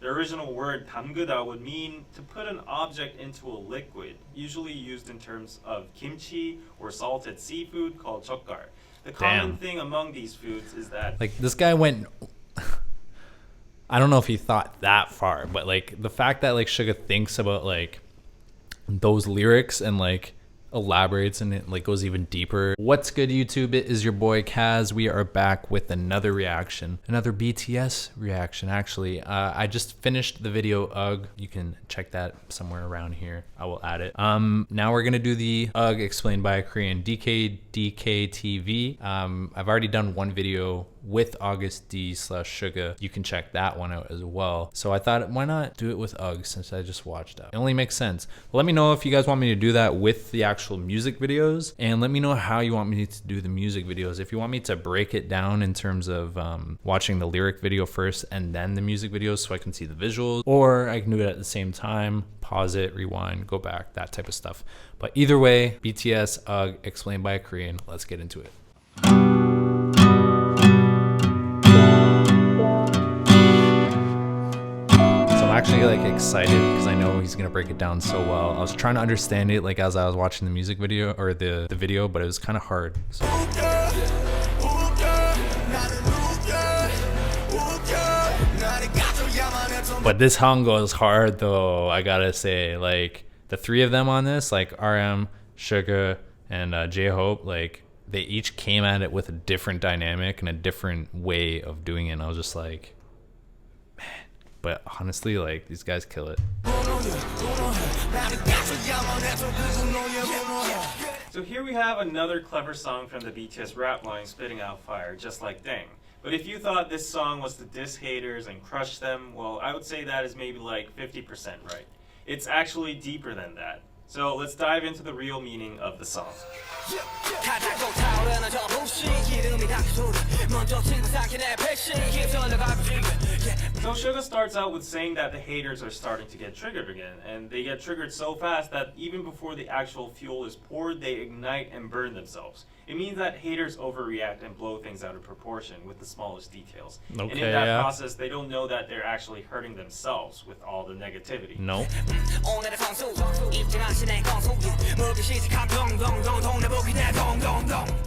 The original word 담그다 would mean to put an object into a liquid, usually used in terms of kimchi or salted seafood called 젓갈. The common thing among these foods is that like this guy went I don't know if he thought that far, but like the fact that like Suga thinks about like those lyrics and like elaborates and it like goes even deeper. What's good, YouTube? It is your boy Kaz. We are back with another reaction, another BTS reaction. Actually, I just finished the video UG. You can check that somewhere around here. I will add it. Now we're gonna do the UG explained by a Korean DKTV. I've already done one video with August D/Suga. You can check that one out as well. So I thought, why not do it with UG since I just watched that? It only makes sense. Let me know if you guys want me to do that with the actual music videos, and let me know how you want me to do the music videos. If you want me to break it down in terms of watching the lyric video first and then the music videos so I can see the visuals, or I can do it at the same time, pause it, rewind, go back, that type of stuff. But either way, BTS UG explained by a Korean. Let's get into it. Actually like excited because I know he's gonna break it down so well. I was trying to understand it like as I was watching the music video or the video, but it was kind of hard. So. But this song goes hard though, I gotta say. Like the three of them on this, like RM, Suga, and J-Hope, like they each came at it with a different dynamic and a different way of doing it. And I was just like, but honestly, like these guys kill it. So here we have another clever song from the BTS rap line spitting out fire, just like Dang. But if you thought this song was to diss haters and crush them, well, I would say that is maybe like 50% right. It's actually deeper than that. So let's dive into the real meaning of the song. So Suga starts out with saying that the haters are starting to get triggered again, and they get triggered so fast that even before the actual fuel is poured, they ignite and burn themselves. It means that haters overreact and blow things out of proportion with the smallest details. Okay, and in that process, they don't know that they're actually hurting themselves with all the negativity. No.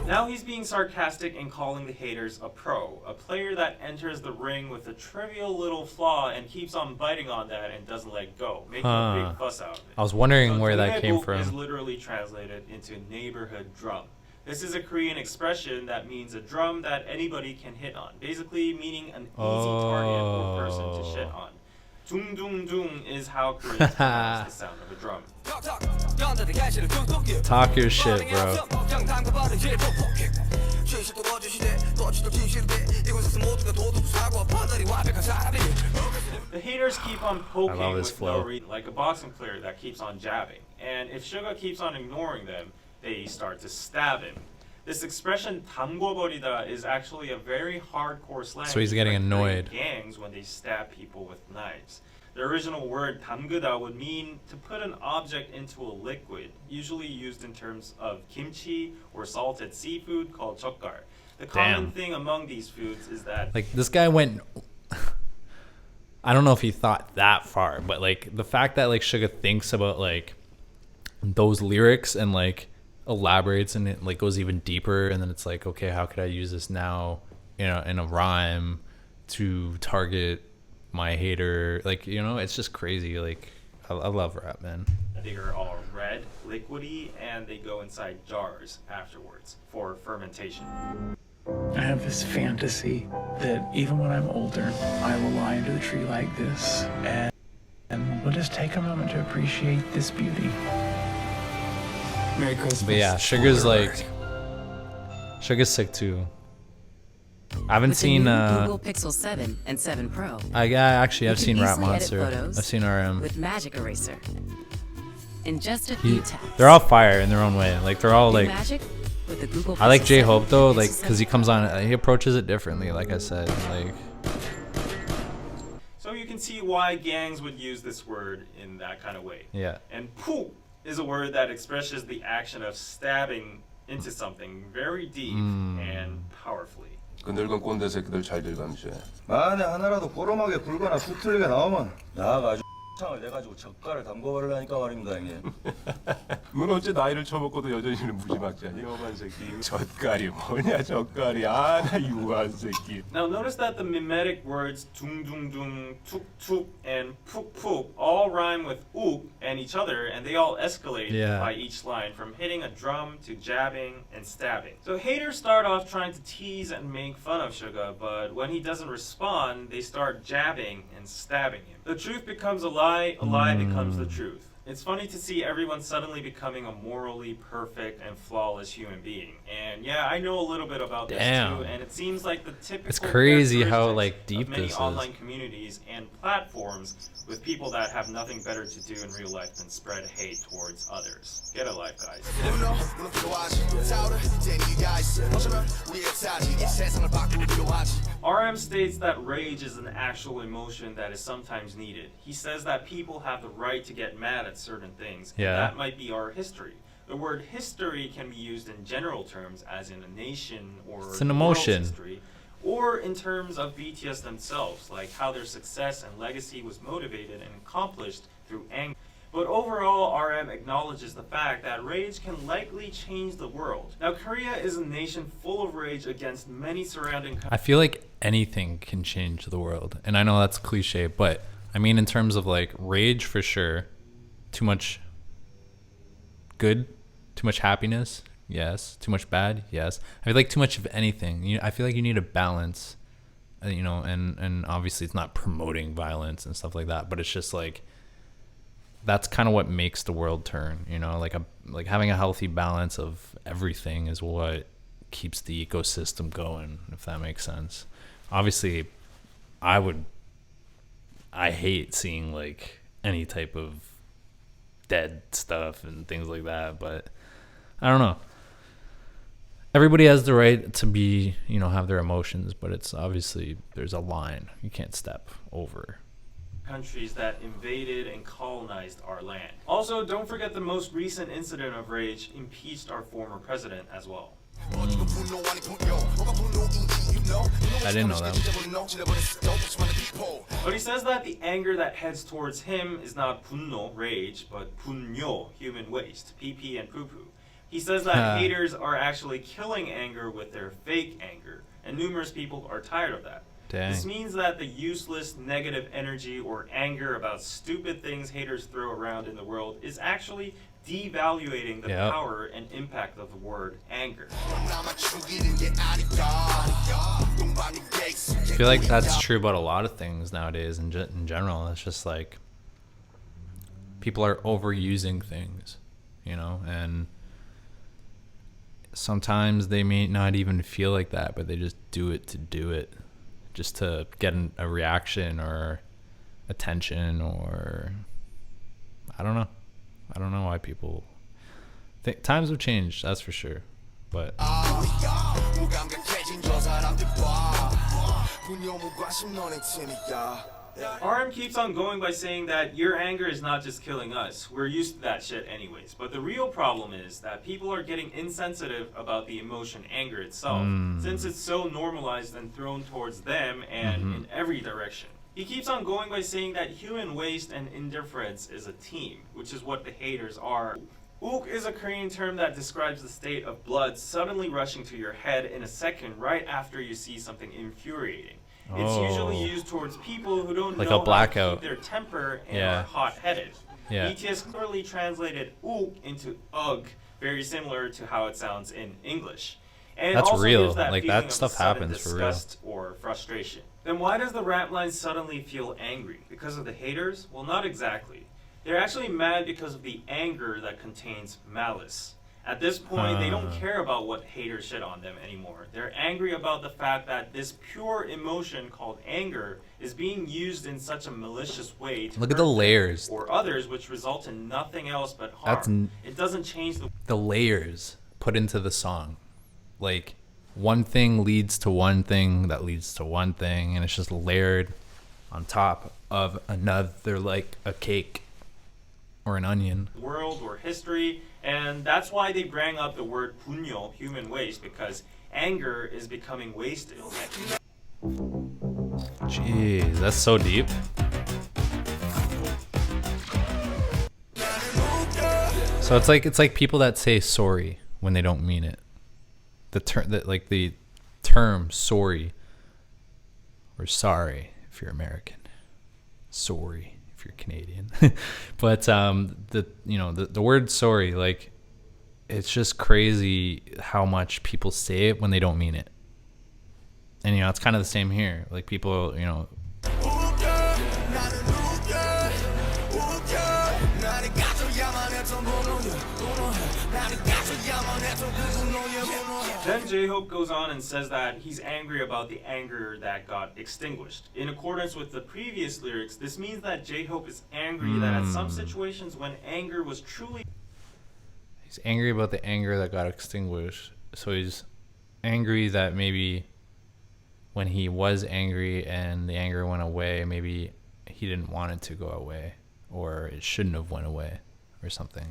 Now he's being sarcastic and calling the haters a pro, a player that enters the ring with a trivial little flaw and keeps on biting on that and doesn't let go, making a big fuss out of it. I was wondering where that came from. Is literally translated into neighborhood drum. This is a Korean expression that means a drum that anybody can hit on, basically meaning an easy target or person to shit on. Dung dung dung is how Koreans pronounce the sound of a drum. Talk your shit, bro. The haters keep on poking with flow. no reason, like a boxing player that keeps on jabbing. And if Suga keeps on ignoring them, they start to stab him. This expression 담궈버리다 is actually a very hardcore slang. So he's getting annoyed. Gangs when they stab people with knives. The original word 담그다 would mean to put an object into a liquid, usually used in terms of kimchi or salted seafood called 젓갈. The common thing among these foods is that like this guy went I don't know if he thought that far, but like the fact that like Suga thinks about like those lyrics and like elaborates and it like goes even deeper, and then it's like, okay, how could I use this now, you know, in a rhyme to target my hater? Like, you know, it's just crazy. Like I love rap, man. they are all red, liquidy, and they go inside jars afterwards for fermentation. I have this fantasy that even when I'm older, I will lie under the tree like this and we'll just take a moment to appreciate this beauty. Merry Christmas. But yeah, Sugar's like, Sugar's sick too. I haven't seen Google Pixel 7 and 7 Pro. I've seen Rap Monster. I've seen RM. With Magic Eraser. In just a few taps. They're all fire in their own way. Like they're all like. Magic with the Google Pixel I like J-Hope 7 though, and like Pixel because he 7 comes on, he approaches it differently. Like I said, like. So you can see why gangs would use this word in that kind of way. Yeah. And pu is a word that expresses the action of stabbing into something very deep and powerfully. 그 늙은 꼰대 새끼들 잘 들감시해. 만에 하나라도 꼬롬하게 굴거나 툭 틀리게 나오면 나가지고 창을 내가지고 젓갈을 담궈버리라니까 말입니다, 형님. 넌 어째 나이를 처먹고도 여전히 무지막지하니? 여반 새끼. 젓갈이 뭐냐 젓갈이. 아, 나 유한 새끼. Now notice that the mimetic words 둥둥둥, 툭툭, and 푹푹 all rhyme with uk and each other, and they all escalate Yeah. by each line, from hitting a drum to jabbing and stabbing. So haters start off trying to tease and make fun of Suga, but when he doesn't respond, they start jabbing and stabbing him. The truth becomes a lie becomes the truth. It's funny to see everyone suddenly becoming a morally perfect and flawless human being. And yeah, I know a little bit about this Damn. too, and it seems like the typical It's crazy how, characteristics like, deep of many this is. online communities and platforms with people that have nothing better to do in real life than spread hate towards others. Get a life, guys. RM states that rage is an actual emotion that is sometimes needed. He says that people have the right to get mad at certain things, and Yeah. that might be our history. The word history can be used in general terms, as in a nation or It's an the world's emotion. history, or in terms of BTS themselves, like how their success and legacy was motivated and accomplished through anger. But overall, RM acknowledges the fact that rage can likely change the world. Now, Korea is a nation full of rage against many surrounding countries. I feel like anything can change the world. And I know that's cliche, but I mean in terms of like rage for sure. Too much good, too much happiness, yes. Too much bad, yes. I feel like too much of anything. I feel like you need a balance, and obviously it's not promoting violence and stuff like that, but it's just like that's kind of what makes the world turn, like having a healthy balance of everything is what keeps the ecosystem going, if that makes sense. Obviously, I hate seeing like any type of dead stuff and things like that, but I don't know. Everybody has the right to be, have their emotions, but it's obviously there's a line you can't step over. Countries that invaded and colonized our land. Also, don't forget the most recent incident of rage impeached our former president as well. I didn't know that. But he says that the anger that heads towards him is not 분노, rage, but 분뇨, human waste, PP and poo-poo. He says that haters are actually killing anger with their fake anger, and numerous people are tired of that. Dang. This means that the useless negative energy or anger about stupid things haters throw around in the world is actually devaluating the power and impact of the word anger. I feel like that's true about a lot of things nowadays in general. It's just like people are overusing things, and sometimes they may not even feel like that, but they just do it to do it, just to get a reaction or attention, or I don't know why people think. Times have changed, that's for sure, but RM keeps on going by saying that your anger is not just killing us. We're used to that shit anyways. But the real problem is that people are getting insensitive about the emotion anger itself, since it's so normalized and thrown towards them and in every direction. He keeps on going by saying that human waste and indifference is a team, which is what the haters are. Uk is a Korean term that describes the state of blood suddenly rushing to your head in a second right after you see something infuriating. It's usually used towards people who don't like know a blackout. how to keep their temper and are hot-headed. Yeah. BTS clearly translated uk into ugh, very similar to how it sounds in English. And That's also real. gives that Like, feeling that of stuff sudden happens for real. disgust or frustration. Then why does the rap line suddenly feel angry? Because of the haters? Well, not exactly. They're actually mad because of the anger that contains malice. At this point, they don't care about what haters shit on them anymore. They're angry about the fact that this pure emotion called anger is being used in such a malicious way to look at the hurt them layers. or others, which result in nothing else but harm. It doesn't change The layers put into the song. Like, one thing leads to one thing that leads to one thing, and it's just layered on top of another, like a cake or an onion. world or history, and that's why they bring up the word 분뇨, human waste, because anger is becoming wasted. Jeez, that's so deep. So it's like people that say sorry when they don't mean it. The term sorry or sorry if you're American, sorry if you're Canadian. But the word sorry, like, it's just crazy how much people say it when they don't mean it. And it's kind of the same here. Like, people, Then J-Hope goes on and says that he's angry about the anger that got extinguished. In accordance with the previous lyrics, this means that J-Hope is angry that at some situations when anger was truly... He's angry about the anger that got extinguished. So he's angry that maybe when he was angry and the anger went away, maybe he didn't want it to go away, or it shouldn't have went away, or something,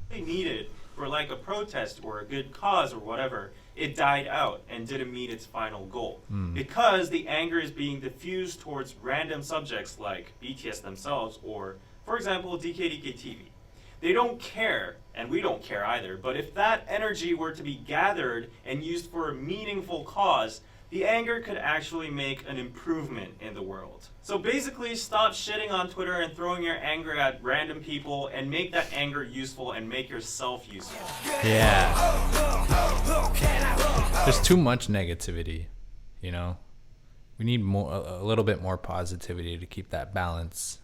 needed for like a protest or a good cause or whatever, it died out and didn't meet its final goal. Because the anger is being diffused towards random subjects like BTS themselves or, for example, DKDK-TV. They don't care, and we don't care either, but if that energy were to be gathered and used for a meaningful cause, the anger could actually make an improvement in the world. So basically, stop shitting on Twitter and throwing your anger at random people and make that anger useful and make yourself useful. Yeah. There's too much negativity, We need a little bit more positivity to keep that balance.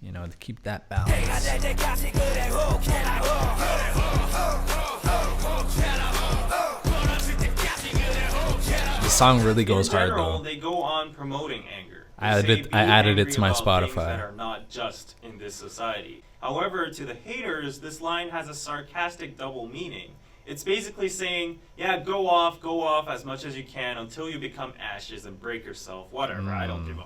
To keep that balance. The song really goes in general, hard though. They go on promoting anger. I added it to my Spotify. That are not just in this society. However, to the haters, this line has a sarcastic double meaning. It's basically saying, yeah, go off as much as you can until you become ashes and break yourself. Whatever, I don't give a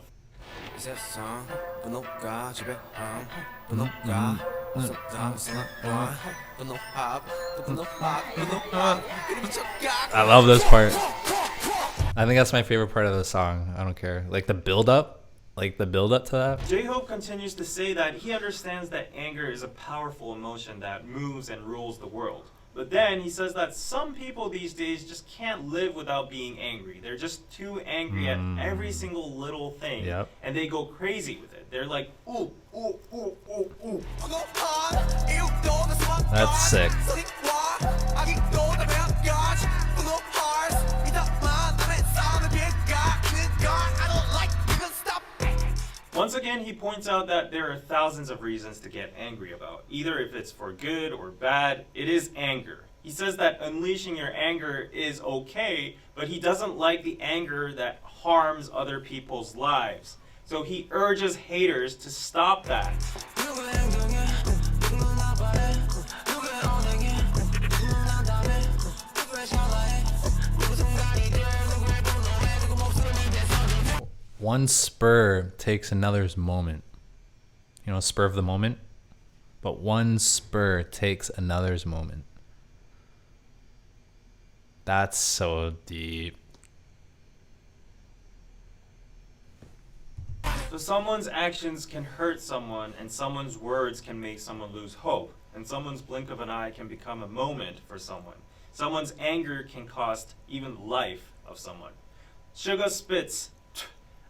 I love this part. I think that's my favorite part of the song. I don't care. Like the build up to that. J-Hope continues to say that he understands that anger is a powerful emotion that moves and rules the world. But then he says that some people these days just can't live without being angry. They're just too angry at every single little thing. Yep. And they go crazy with it. They're like, ooh, ooh, ooh, ooh, ooh. That's sick. Once again, he points out that there are thousands of reasons to get angry about. Either if it's for good or bad, it is anger. He says that unleashing your anger is okay, but he doesn't like the anger that harms other people's lives. So he urges haters to stop that. One spur takes another's moment. Spur of the moment. But one spur takes another's moment. That's so deep. So someone's actions can hurt someone, and someone's words can make someone lose hope, and someone's blink of an eye can become a moment for someone. Someone's anger can cost even the life of someone. Suga spits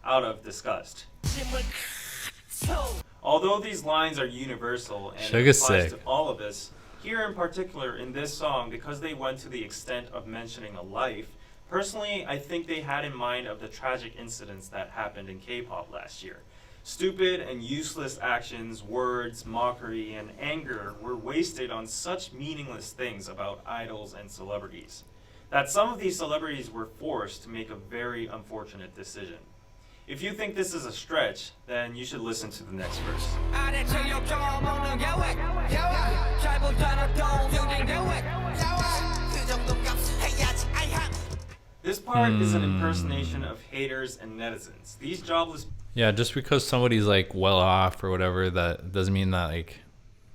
out of disgust. Although these lines are universal and it Suga's applies sick. to all of us, here in particular in this song, because they went to the extent of mentioning a life, personally, I think they had in mind of the tragic incidents that happened in K-pop last year. Stupid and useless actions, words, mockery, and anger were wasted on such meaningless things about idols and celebrities, that some of these celebrities were forced to make a very unfortunate decision. If you think this is a stretch, then you should listen to the next verse. This part is an impersonation of haters and netizens. These jobless... Yeah, just because somebody's like well off or whatever, that doesn't mean that like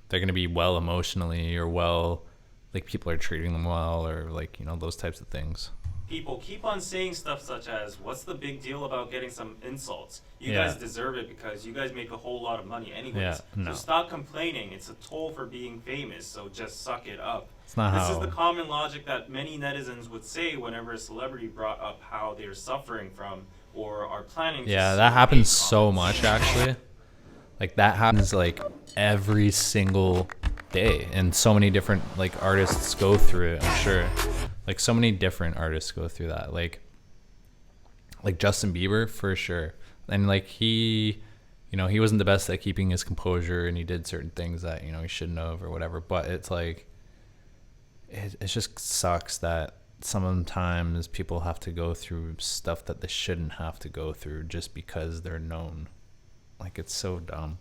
they're gonna be well emotionally or well, like people are treating them well or like those types of things. people keep on saying stuff such as, what's the big deal about getting some insults? You Yeah. guys deserve it because you guys make a whole lot of money anyways. Yeah, no. So stop complaining. It's a toll for being famous, so just suck it up. It's not This how. is the common logic that many netizens would say whenever a celebrity brought up how they're suffering from or are planning to Yeah, sue that happens hate so comments. much actually. Like that happens like every single day, and so many different like artists go through it. I'm sure, like so many different artists go through that. Like Justin Bieber for sure, and like he wasn't the best at keeping his composure, and he did certain things that he shouldn't have or whatever. But it's like it just sucks that sometimes people have to go through stuff that they shouldn't have to go through just because they're known. Like, it's so dumb.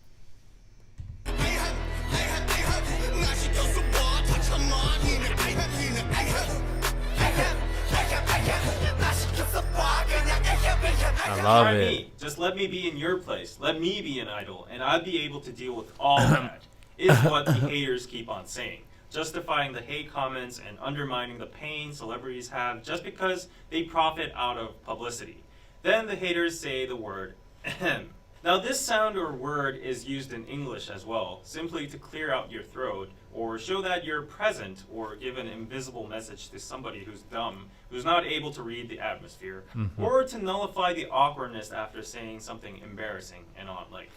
I love Try it. me. Just let me be in your place. Let me be an idol, and I'd be able to deal with all that. Is what the haters keep on saying, justifying the hate comments and undermining the pain celebrities have just because they profit out of publicity. Then the haters say the word ahem. Now this sound or word is used in English as well, simply to clear out your throat or show that you're present or give an invisible message to somebody who's dumb, who's not able to read the atmosphere, or to nullify the awkwardness after saying something embarrassing and on, like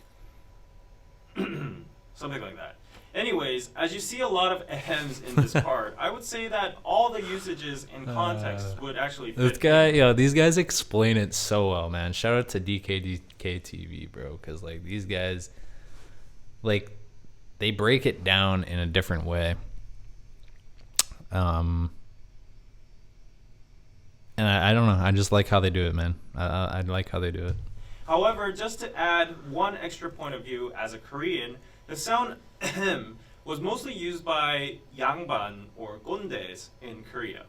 something like that. Anyways, as you see a lot of ahems in this part, I would say that all the usages and context would actually fit. This guy, these guys explain it so well, man. Shout out to DKDKTV, bro, because like these guys, like they break it down in a different way. And I don't know. I just like how they do it, man. I like how they do it. However, just to add one extra point of view as a Korean, the sound ahem was mostly used by yangban or gondes in Korea.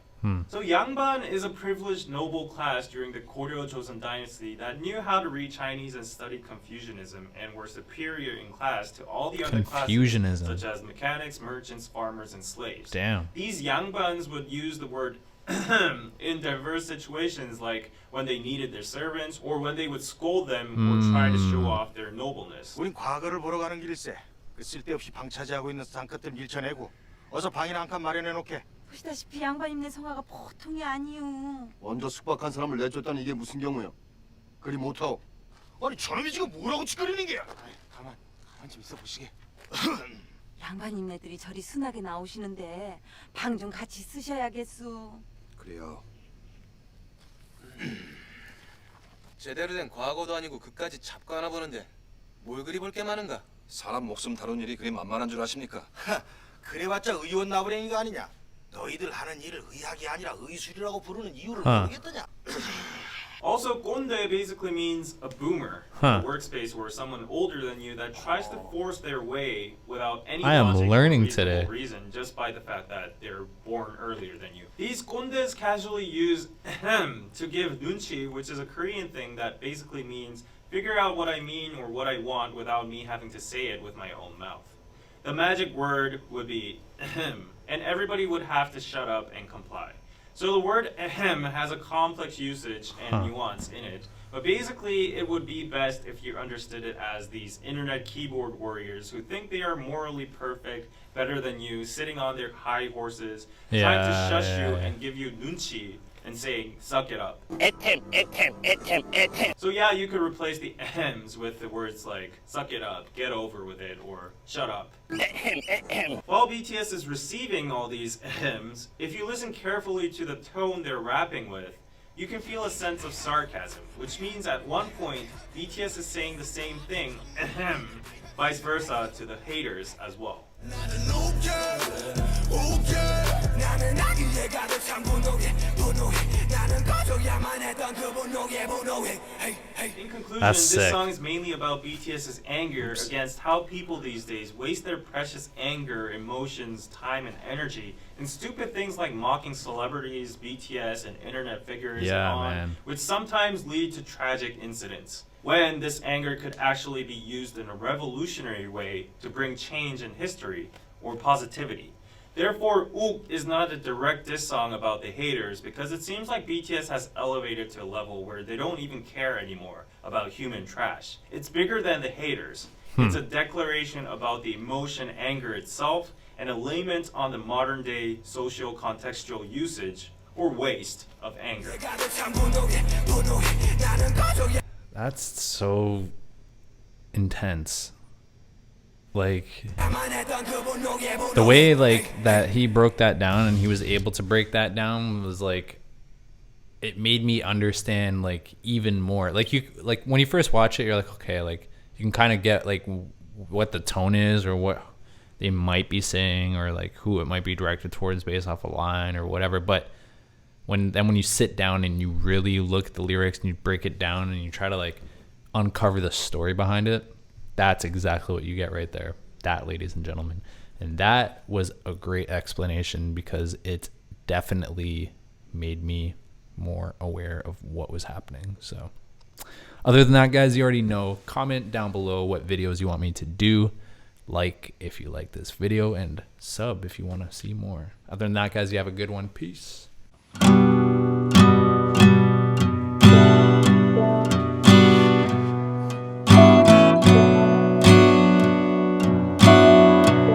So yangban is a privileged noble class during the Goryeo Joseon dynasty that knew how to read Chinese and studied Confucianism and were superior in class to all the other classes, Confucianism. such as mechanics, merchants, farmers, and slaves. Damn. These yangbans would use the word in diverse situations, like when they needed their servants or when they would scold them or try to show off their nobleness. 우린 과거를 보러 가는 길일세. 그 쓸데없이 방 차지하고 있는 상끝들 밀쳐내고 어서 방이나 한 칸 마련해 놓게. 보시다시피 양반님네 성화가 보통이 아니요. 먼저 숙박한 사람을 내쫓다니 이게 무슨 경우야? 그리 못하오. 아니 저놈이 지금 뭐라고 짓거리는 게야? 가만 좀 있어 보시게. 양반님네들이 저리 순하게 나오시는데 방 좀 같이 쓰셔야겠소. 그래요. 제대로 된 과거도 아니고 그까지 잡고 하나 보는데 뭘 그리 볼 게 많은가? 사람 목숨 다룬 일이 그리 만만한 줄 아십니까? 그래봤자 의원 나부랭이가 아니냐? 너희들 하는 일을 의학이 아니라 의술이라고 부르는 이유를 Huh. 모르겠더냐? Also, gonde basically means a boomer, Huh. a workspace where someone older than you that tries to force their way without any I am logic or learning reasonable today. reason, just by the fact that they're born earlier than you. These gondes casually use ahem to give nunchi, which is a Korean thing that basically means figure out what I mean or what I want without me having to say it with my own mouth. The magic word would be ahem, and everybody would have to shut up and comply. So the word ahem has a complex usage and nuance in it, but basically it would be best if you understood it as these internet keyboard warriors who think they are morally perfect, better than you, sitting on their high horses, trying to Yeah, shush you yeah. and give you nunchi and saying, suck it up. So yeah, you could replace the ahems with the words like, suck it up, get over with it, or shut up. While BTS is receiving all these ahems, if you listen carefully to the tone they're rapping with, you can feel a sense of sarcasm, which means at one point, BTS is saying the same thing, ahem, vice versa to the haters as well. In conclusion, That's this sick. song is mainly about BTS's anger against how people these days waste their precious anger, emotions, time, and energy in stupid things like mocking celebrities, BTS, and internet figures, Yeah, and on, man. which sometimes lead to tragic incidents. When this anger could actually be used in a revolutionary way to bring change in history or positivity. Therefore, Ook is not a direct diss song about the haters because it seems like BTS has elevated to a level where they don't even care anymore about human trash. It's bigger than the haters. It's a declaration about the emotion anger itself and a lament on the modern day social contextual usage or waste of anger. That's so intense. Like the way like that he broke that down and he was able to break that down was like, it made me understand like even more. Like you, like when you first watch it, you're like, okay, like you can kind of get like what the tone is or what they might be saying or like who it might be directed towards based off a line or whatever. But when you sit down and you really look at the lyrics and you break it down and you try to like uncover the story behind it, that's exactly what you get right there. That, ladies and gentlemen. And that was a great explanation because it definitely made me more aware of what was happening. So other than that, guys, you already know. Comment down below what videos you want me to do. Like if you like this video and sub if you want to see more. Other than that, guys, you have a good one. Peace.